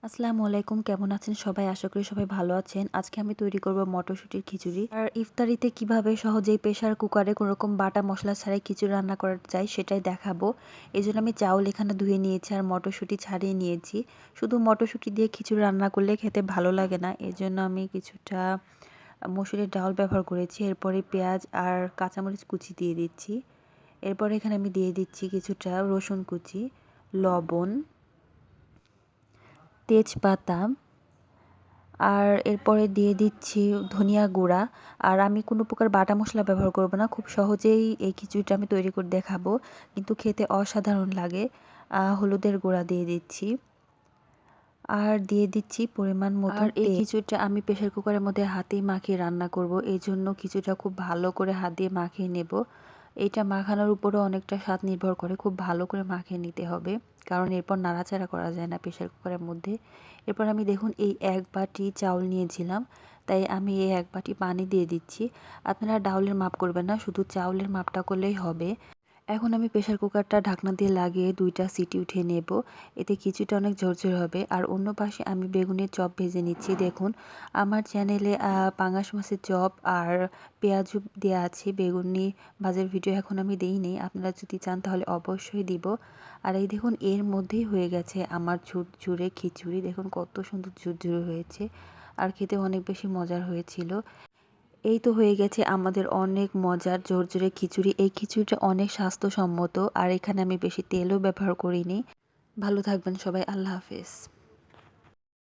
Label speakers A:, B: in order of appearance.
A: আসসালামু আলাইকুম, কেমন আছেন সবাই? আশা করি সবাই ভালো আছেন। আজকে আমি তৈরি করব মটরশুঁটির খিচুড়ি। আর ইফতারিতে কিভাবে সহজেই প্রেসার কুকারে কোনোরকম বাটা মসলা ছাড়াই খিচুড়ি রান্না করা যায় সেটাই দেখাবো। এজন্য আমি চাউল এখানে ধুয়ে নিয়েছি আর মটরশুঁটি ছাড়িয়ে নিয়েছি। শুধু মটরশুঁটি দিয়ে খিচুড়ি রান্না করলে খেতে ভালো লাগে না। এজন্য আমি কিছুটা মসুরের ডাল ব্যবহার করেছি। এরপরে পেঁয়াজ আর কাঁচামরিচ কুচি দিয়ে দিচ্ছি। এরপরে এখানে আমি দিয়ে দিচ্ছি কিছুটা রসুন কুচি, লবণ, তেজপাতা, আর এরপরে দিয়ে দিচ্ছি ধনিয়া গুঁড়া। আর আমি কোনো প্রকার বাটা মসলা ব্যবহার করব না। খুব সহজেই এই খিচুড়িটা আমি তৈরি করে দেখাবো। কিন্তু খেতে অসাধারণ লাগে। হলুদের গুঁড়া দিয়ে দিচ্ছি। আর দিয়ে দিচ্ছি পরিমাণ মতো তেল। আর এই খিচুড়িটা আমি প্রেসার কুকারের মধ্যে হাতেই মাখিয়ে রান্না করব। এজন্য খিচুড়িটা খুব ভালো করে হাত দিয়ে মাখিয়ে নেব। এইটা মাখানোর উপরেও অনেকটা স্বাদ নির্ভর করে। খুব ভালো করে মাখিয়ে নিতে হবে। কারণ এরপর নাড়াচাড়া করা যায় না প্রেসার কুকারের মধ্যে। এরপর আমি দেখুন এই ১ বাটি চাউল নিয়েছিলাম। তাই আমি এই ১ বাটি পানি দিয়ে দিচ্ছি। আপনারা ডাউলের মাপ করবেন না, শুধু চাউলের মাপটা করলেই হবে। এখন আমি প্রেসার কুকারটা ঢাকনা দিয়ে লাগিয়ে ২টা সিটি উঠিয়ে নেব। এতে খিচুড়িটা অনেক ঝরঝরে হবে। আর অন্য পাশে আমি বেগুনের চপ ভেজে নিচ্ছি। দেখুন আমার চ্যানেলে পাঙাশ মাছের চপ আর পেঁয়াজু দেয়া আছে। বেগুনি ভাজার ভিডিও এখন আমি দেইনি। আপনারা যদি চান তাহলে অবশ্যই দিব। আর এই দেখুন এর মধ্যেই হয়ে গেছে আমার ঝুরঝুরে খিচুড়ি। দেখুন কত সুন্দর ঝুরঝুরে হয়েছে। আর খেতে অনেক বেশি মজার হয়েছিল। এই তো হয়ে গেছে আমাদের অনেক মজার ঝরঝরে খিচুড়ি। এই খিচুড়িটা অনেক স্বাস্থ্যসম্মত আর এখানে আমি বেশি তেলও ব্যবহার করিনি। ভালো থাকবেন সবাই। আল্লাহ হাফেজ।